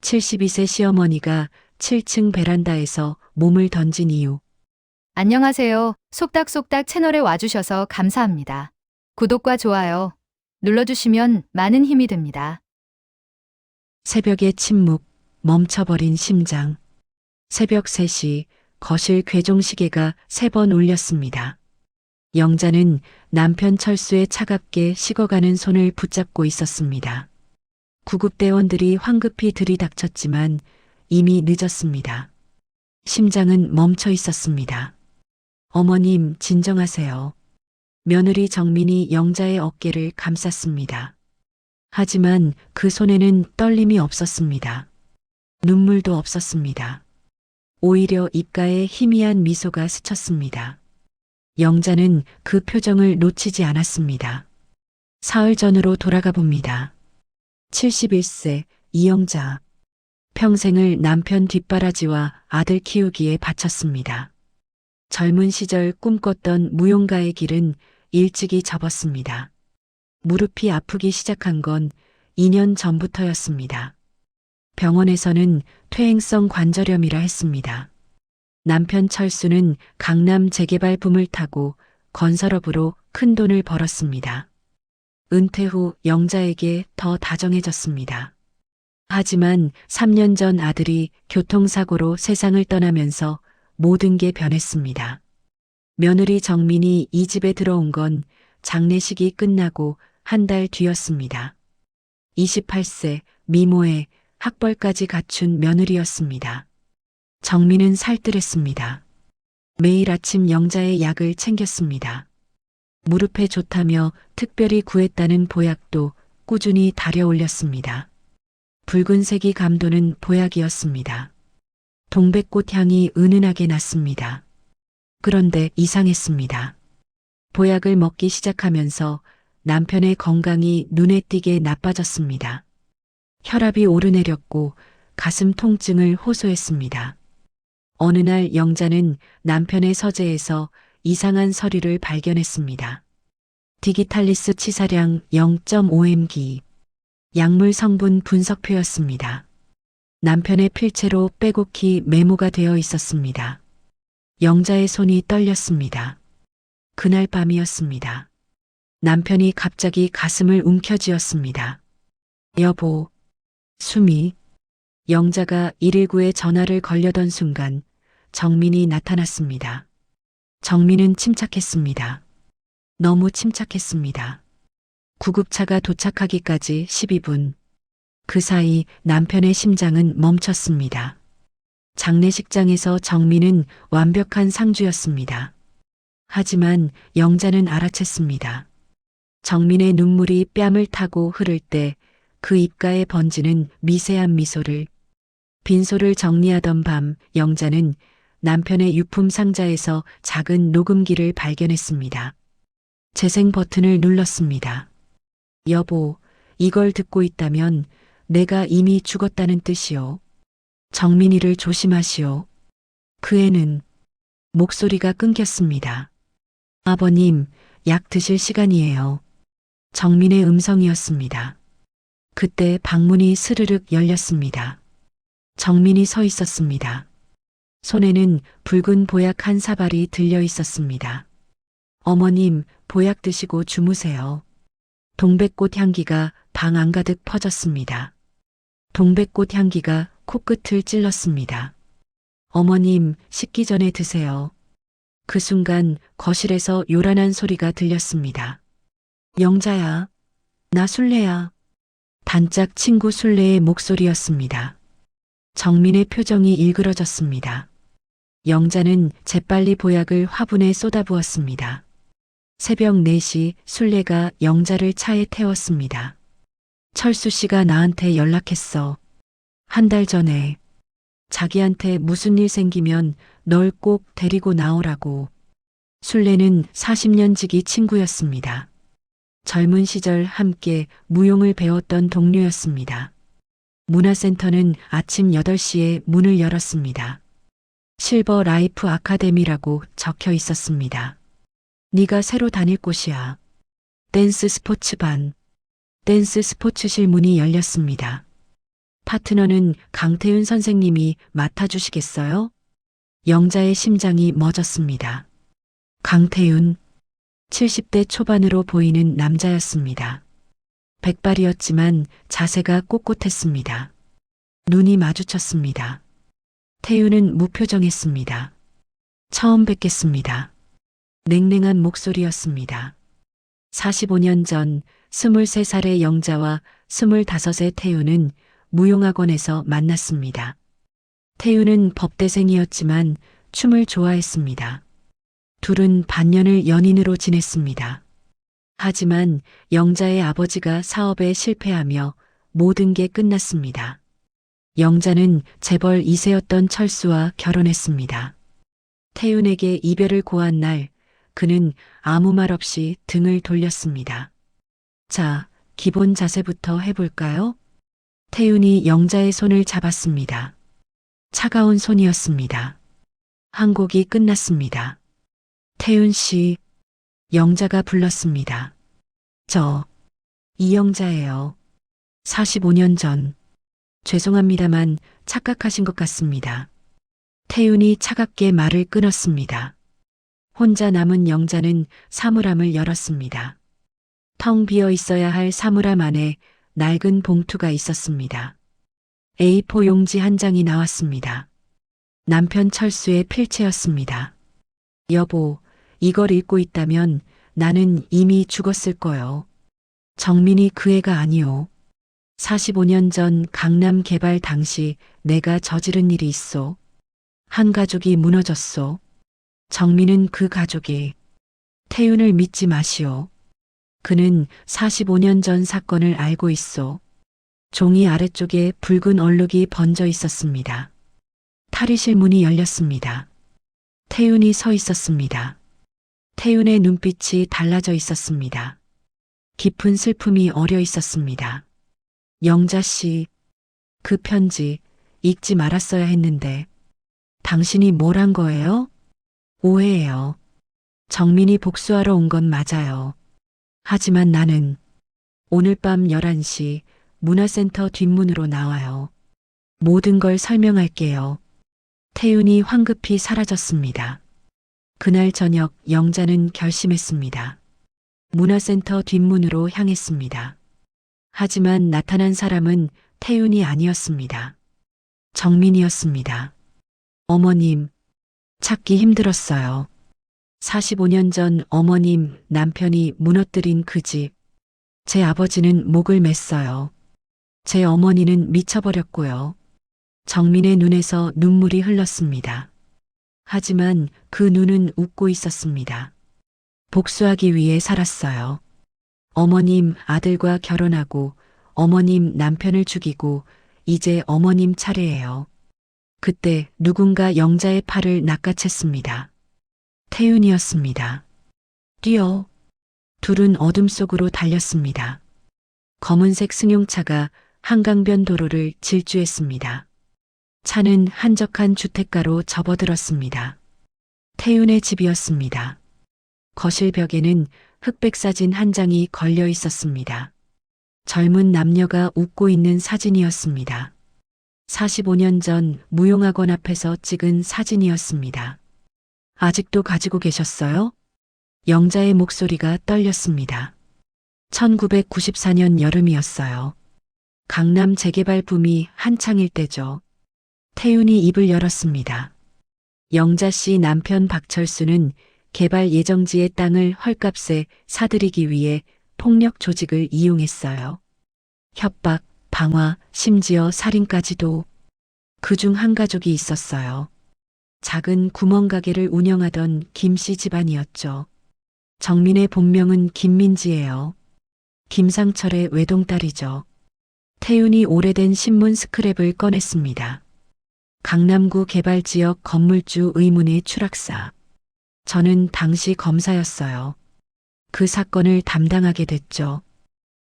72세 시어머니가 7층 베란다에서 몸을 던진 이유. 안녕하세요. 속닥속닥 채널에 와주셔서 감사합니다. 구독과 좋아요 눌러주시면 많은 힘이 됩니다. 새벽의 침묵, 멈춰버린 심장. 새벽 3시 거실 괴종시계가 3번 울렸습니다. 영자는 남편 철수의 차갑게 식어가는 손을 붙잡고 있었습니다. 구급대원들이 황급히 들이닥쳤지만 이미 늦었습니다. 심장은 멈춰 있었습니다. 어머님, 진정하세요. 며느리 정민이 영자의 어깨를 감쌌습니다. 하지만 그 손에는 떨림이 없었습니다. 눈물도 없었습니다. 오히려 입가에 희미한 미소가 스쳤습니다. 영자는 그 표정을 놓치지 않았습니다. 사흘 전으로 돌아가 봅니다. 71세 이영자. 평생을 남편 뒷바라지와 아들 키우기에 바쳤습니다. 젊은 시절 꿈꿨던 무용가의 길은 일찍이 접었습니다. 무릎이 아프기 시작한 건 2년 전부터였습니다. 병원에서는 퇴행성 관절염이라 했습니다. 남편 철수는 강남 재개발 붐을 타고 건설업으로 큰 돈을 벌었습니다. 은퇴 후 영자에게 더 다정해졌습니다. 하지만 3년 전 아들이 교통사고로 세상을 떠나면서 모든 게 변했습니다. 며느리 정민이 이 집에 들어온 건 장례식이 끝나고 한 달 뒤였습니다. 28세 미모에 학벌까지 갖춘 며느리였습니다. 정민은 살뜰했습니다. 매일 아침 영자의 약을 챙겼습니다. 무릎에 좋다며 특별히 구했다는 보약도 꾸준히 달여올렸습니다. 붉은색이 감도는 보약이었습니다. 동백꽃 향이 은은하게 났습니다. 그런데 이상했습니다. 보약을 먹기 시작하면서 남편의 건강이 눈에 띄게 나빠졌습니다. 혈압이 오르내렸고 가슴 통증을 호소했습니다. 어느 날 영자는 남편의 서재에서 이상한 서류를 발견했습니다. 디기탈리스 치사량 0.5mg. 약물 성분 분석표였습니다. 남편의 필체로 빼곡히 메모가 되어 있었습니다. 영자의 손이 떨렸습니다. 그날 밤이었습니다. 남편이 갑자기 가슴을 움켜쥐었습니다. 여보, 수미. 영자가 119에 전화를 걸려던 순간 정민이 나타났습니다. 정민은 침착했습니다. 너무 침착했습니다. 구급차가 도착하기까지 12분. 그 사이 남편의 심장은 멈췄습니다. 장례식장에서 정민은 완벽한 상주였습니다. 하지만 영자는 알아챘습니다. 정민의 눈물이 뺨을 타고 흐를 때 그 입가에 번지는 미세한 미소를, 빈소를 정리하던 밤 영자는 남편의 유품 상자에서 작은 녹음기를 발견했습니다. 재생 버튼을 눌렀습니다. 여보, 이걸 듣고 있다면 내가 이미 죽었다는 뜻이요. 정민이를 조심하시오. 그 애는 목소리가 끊겼습니다. 아버님, 약 드실 시간이에요. 정민의 음성이었습니다. 그때 방문이 스르륵 열렸습니다. 정민이 서 있었습니다. 손에는 붉은 보약 한 사발이 들려 있었습니다. 어머님, 보약 드시고 주무세요. 동백꽃 향기가 방 안가득 퍼졌습니다. 동백꽃 향기가 코끝을 찔렀습니다. 어머님, 식기 전에 드세요. 그 순간 거실에서 요란한 소리가 들렸습니다. 영자야, 나 술래야. 단짝 친구 술래의 목소리였습니다. 정민의 표정이 일그러졌습니다. 영자는 재빨리 보약을 화분에 쏟아부었습니다. 새벽 4시 술래가 영자를 차에 태웠습니다. 철수 씨가 나한테 연락했어. 한 달 전에. 자기한테 무슨 일 생기면 널 꼭 데리고 나오라고. 술래는 40년 지기 친구였습니다. 젊은 시절 함께 무용을 배웠던 동료였습니다. 문화센터는 아침 8시에 문을 열었습니다. 실버 라이프 아카데미라고 적혀 있었습니다. 네가 새로 다닐 곳이야. 댄스 스포츠반. 댄스 스포츠실 문이 열렸습니다. 파트너는 강태윤 선생님이 맡아주시겠어요? 영자의 심장이 멎었습니다. 강태윤, 70대 초반으로 보이는 남자였습니다. 백발이었지만 자세가 꼿꼿했습니다. 눈이 마주쳤습니다. 태윤은 무표정했습니다. 처음 뵙겠습니다. 냉랭한 목소리였습니다. 45년 전 23살의 영자와 25의 태윤은 무용학원에서 만났습니다. 태윤은 법대생이었지만 춤을 좋아했습니다. 둘은 반년을 연인으로 지냈습니다. 하지만 영자의 아버지가 사업에 실패하며 모든 게 끝났습니다. 영자는 재벌 2세였던 철수와 결혼했습니다. 태윤에게 이별을 고한 날, 그는 아무 말 없이 등을 돌렸습니다. 자, 기본 자세부터 해볼까요? 태윤이 영자의 손을 잡았습니다. 차가운 손이었습니다. 한 곡이 끝났습니다. 태윤 씨, 영자가 불렀습니다. 저, 이영자예요. 45년 전. 죄송합니다만 착각하신 것 같습니다. 태윤이 차갑게 말을 끊었습니다. 혼자 남은 영자는 사물함을 열었습니다. 텅 비어 있어야 할 사물함 안에 낡은 봉투가 있었습니다. A4 용지 한 장이 나왔습니다. 남편 철수의 필체였습니다. 여보, 이걸 읽고 있다면 나는 이미 죽었을 거요. 정민이 그 애가 아니오. 45년 전 강남 개발 당시 내가 저지른 일이 있어. 한 가족이 무너졌소. 정민은 그 가족이. 태윤을 믿지 마시오. 그는 45년 전 사건을 알고 있어. 종이 아래쪽에 붉은 얼룩이 번져 있었습니다. 탈의실 문이 열렸습니다. 태윤이 서 있었습니다. 태윤의 눈빛이 달라져 있었습니다. 깊은 슬픔이 어려 있었습니다. 영자 씨, 그 편지 읽지 말았어야 했는데 당신이 뭘 한 거예요? 오해예요. 정민이 복수하러 온 건 맞아요. 하지만 나는 오늘 밤 11시 문화센터 뒷문으로 나와요. 모든 걸 설명할게요. 태윤이 황급히 사라졌습니다. 그날 저녁 영자는 결심했습니다. 문화센터 뒷문으로 향했습니다. 하지만 나타난 사람은 태윤이 아니었습니다. 정민이었습니다. 어머님, 찾기 힘들었어요. 45년 전 어머님 남편이 무너뜨린 그 집. 제 아버지는 목을 맸어요. 제 어머니는 미쳐버렸고요. 정민의 눈에서 눈물이 흘렀습니다. 하지만 그 눈은 웃고 있었습니다. 복수하기 위해 살았어요. 어머님 아들과 결혼하고 어머님 남편을 죽이고 이제 어머님 차례예요. 그때 누군가 영자의 팔을 낚아챘습니다. 태윤이었습니다. 뛰어. 둘은 어둠 속으로 달렸습니다. 검은색 승용차가 한강변 도로를 질주했습니다. 차는 한적한 주택가로 접어들었습니다. 태윤의 집이었습니다. 거실 벽에는 흑백 사진 한 장이 걸려 있었습니다. 젊은 남녀가 웃고 있는 사진이었습니다. 45년 전 무용학원 앞에서 찍은 사진이었습니다. 아직도 가지고 계셨어요? 영자의 목소리가 떨렸습니다. 1994년 여름이었어요. 강남 재개발 붐이 한창일 때죠. 태윤이 입을 열었습니다. 영자 씨 남편 박철수는 개발 예정지의 땅을 헐값에 사들이기 위해 폭력 조직을 이용했어요. 협박, 방화, 심지어 살인까지도. 그중 한 가족이 있었어요. 작은 구멍가게를 운영하던 김씨 집안이었죠. 정민의 본명은 김민지예요. 김상철의 외동딸이죠. 태윤이 오래된 신문 스크랩을 꺼냈습니다. 강남구 개발지역 건물주 의문의 추락사. 저는 당시 검사였어요. 그 사건을 담당하게 됐죠.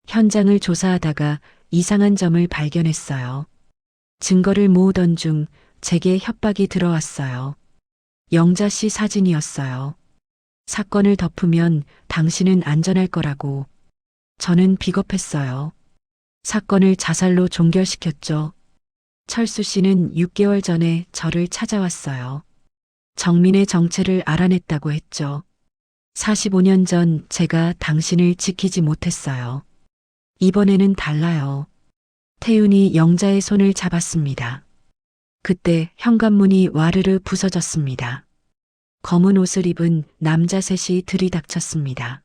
현장을 조사하다가 이상한 점을 발견했어요. 증거를 모으던 중 제게 협박이 들어왔어요. 영자 씨 사진이었어요. 사건을 덮으면 당신은 안전할 거라고. 저는 비겁했어요. 사건을 자살로 종결시켰죠. 철수 씨는 6개월 전에 저를 찾아왔어요. 정민의 정체를 알아냈다고 했죠. 45년 전 제가 당신을 지키지 못했어요. 이번에는 달라요. 태윤이 영자의 손을 잡았습니다. 그때 현관문이 와르르 부서졌습니다. 검은 옷을 입은 남자 셋이 들이닥쳤습니다.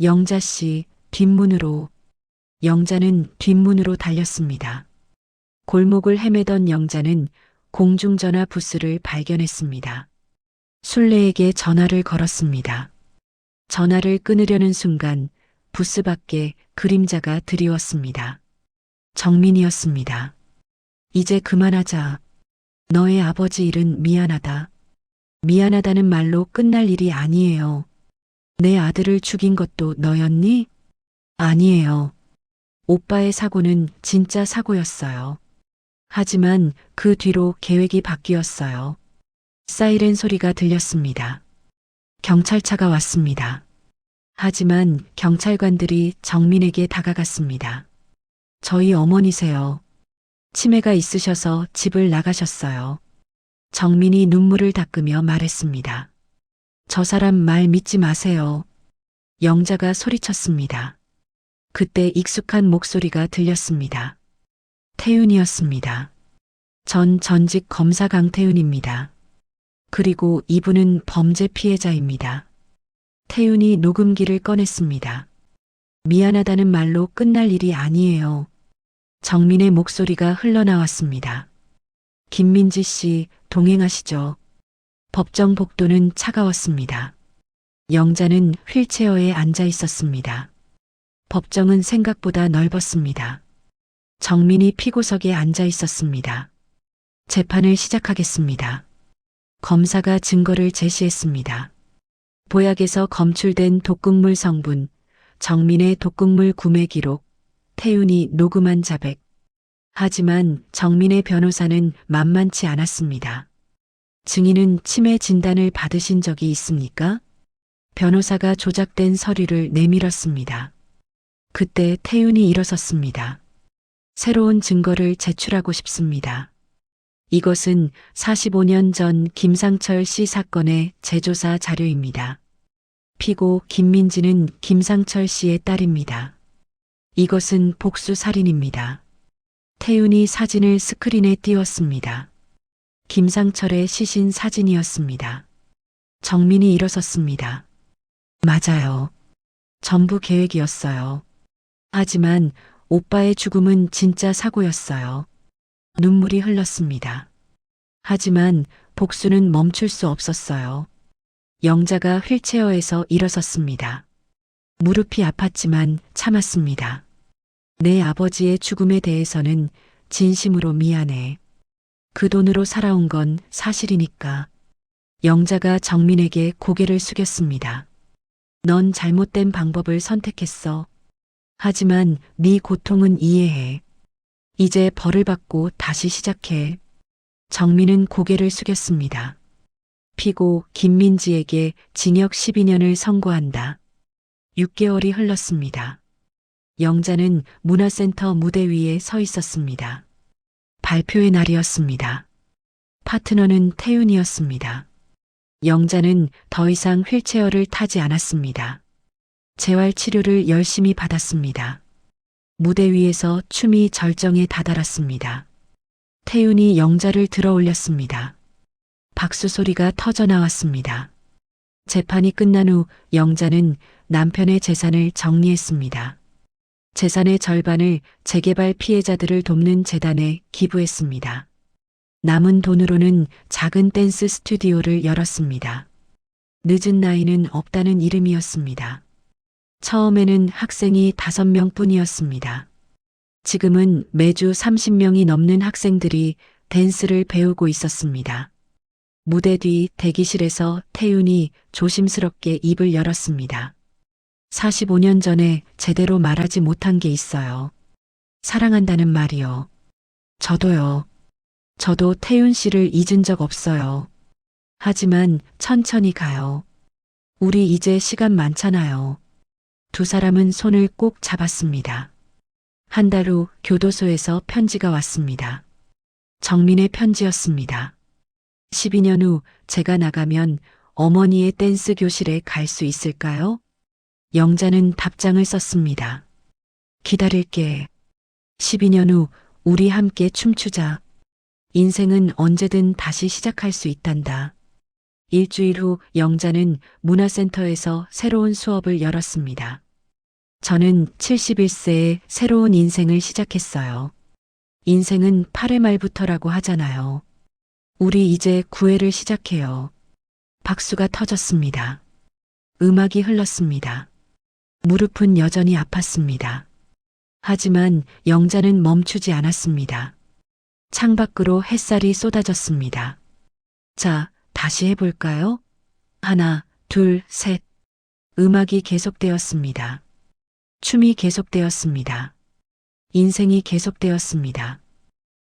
영자 씨, 뒷문으로. 영자는 뒷문으로 달렸습니다. 골목을 헤매던 영자는 공중전화 부스를 발견했습니다. 순례에게 전화를 걸었습니다. 전화를 끊으려는 순간 부스 밖에 그림자가 드리웠습니다. 정민이었습니다. 이제 그만하자. 너의 아버지 일은 미안하다. 미안하다는 말로 끝날 일이 아니에요. 내 아들을 죽인 것도 너였니? 아니에요. 오빠의 사고는 진짜 사고였어요. 하지만 그 뒤로 계획이 바뀌었어요. 사이렌 소리가 들렸습니다. 경찰차가 왔습니다. 하지만 경찰관들이 정민에게 다가갔습니다. 저희 어머니세요. 치매가 있으셔서 집을 나가셨어요. 정민이 눈물을 닦으며 말했습니다. 저 사람 말 믿지 마세요. 영자가 소리쳤습니다. 그때 익숙한 목소리가 들렸습니다. 태윤이었습니다. 전 전직 검사 강태윤입니다. 그리고 이분은 범죄 피해자입니다. 태윤이 녹음기를 꺼냈습니다. 미안하다는 말로 끝날 일이 아니에요. 정민의 목소리가 흘러나왔습니다. 김민지 씨, 동행하시죠. 법정 복도는 차가웠습니다. 영자는 휠체어에 앉아 있었습니다. 법정은 생각보다 넓었습니다. 정민이 피고석에 앉아 있었습니다. 재판을 시작하겠습니다. 검사가 증거를 제시했습니다. 보약에서 검출된 독극물 성분, 정민의 독극물 구매 기록, 태윤이 녹음한 자백. 하지만 정민의 변호사는 만만치 않았습니다. 증인은 치매 진단을 받으신 적이 있습니까? 변호사가 조작된 서류를 내밀었습니다. 그때 태윤이 일어섰습니다. 새로운 증거를 제출하고 싶습니다. 이것은 45년 전 김상철 씨 사건의 재조사 자료입니다. 피고 김민지는 김상철 씨의 딸입니다. 이것은 복수 살인입니다. 태윤이 사진을 스크린에 띄웠습니다. 김상철의 시신 사진이었습니다. 정민이 일어섰습니다. 맞아요. 전부 계획이었어요. 하지만 오빠의 죽음은 진짜 사고였어요. 눈물이 흘렀습니다. 하지만 복수는 멈출 수 없었어요. 영자가 휠체어에서 일어섰습니다. 무릎이 아팠지만 참았습니다. 내 아버지의 죽음에 대해서는 진심으로 미안해. 그 돈으로 살아온 건 사실이니까. 영자가 정민에게 고개를 숙였습니다. 넌 잘못된 방법을 선택했어. 하지만 네 고통은 이해해. 이제 벌을 받고 다시 시작해. 정민은 고개를 숙였습니다. 피고 김민지에게 징역 12년을 선고한다. 6개월이 흘렀습니다. 영자는 문화센터 무대 위에 서 있었습니다. 발표의 날이었습니다. 파트너는 태윤이었습니다. 영자는 더 이상 휠체어를 타지 않았습니다. 재활치료를 열심히 받았습니다. 무대 위에서 춤이 절정에 다다랐습니다. 태윤이 영자를 들어 올렸습니다. 박수 소리가 터져 나왔습니다. 재판이 끝난 후 영자는 남편의 재산을 정리했습니다. 재산의 절반을 재개발 피해자들을 돕는 재단에 기부했습니다. 남은 돈으로는 작은 댄스 스튜디오를 열었습니다. 늦은 나이는 없다는 이름이었습니다. 처음에는 학생이 5명 뿐이었습니다. 지금은 매주 30명이 넘는 학생들이 댄스를 배우고 있었습니다. 무대 뒤 대기실에서 태윤이 조심스럽게 입을 열었습니다. 45년 전에 제대로 말하지 못한 게 있어요. 사랑한다는 말이요. 저도요. 저도 태윤 씨를 잊은 적 없어요. 하지만 천천히 가요. 우리 이제 시간 많잖아요. 두 사람은 손을 꼭 잡았습니다. 한 달 후 교도소에서 편지가 왔습니다. 정민의 편지였습니다. 12년 후 제가 나가면 어머니의 댄스 교실에 갈 수 있을까요? 영자는 답장을 썼습니다. 기다릴게. 12년 후 우리 함께 춤추자. 인생은 언제든 다시 시작할 수 있단다. 일주일 후 영자는 문화센터에서 새로운 수업을 열었습니다. 저는 71세에 새로운 인생을 시작했어요. 인생은 8회 말부터라고 하잖아요. 우리 이제 9회를 시작해요. 박수가 터졌습니다. 음악이 흘렀습니다. 무릎은 여전히 아팠습니다. 하지만 영자는 멈추지 않았습니다. 창밖으로 햇살이 쏟아졌습니다. 자, 다시 해볼까요? 하나, 둘, 셋. 음악이 계속되었습니다. 춤이 계속되었습니다. 인생이 계속되었습니다.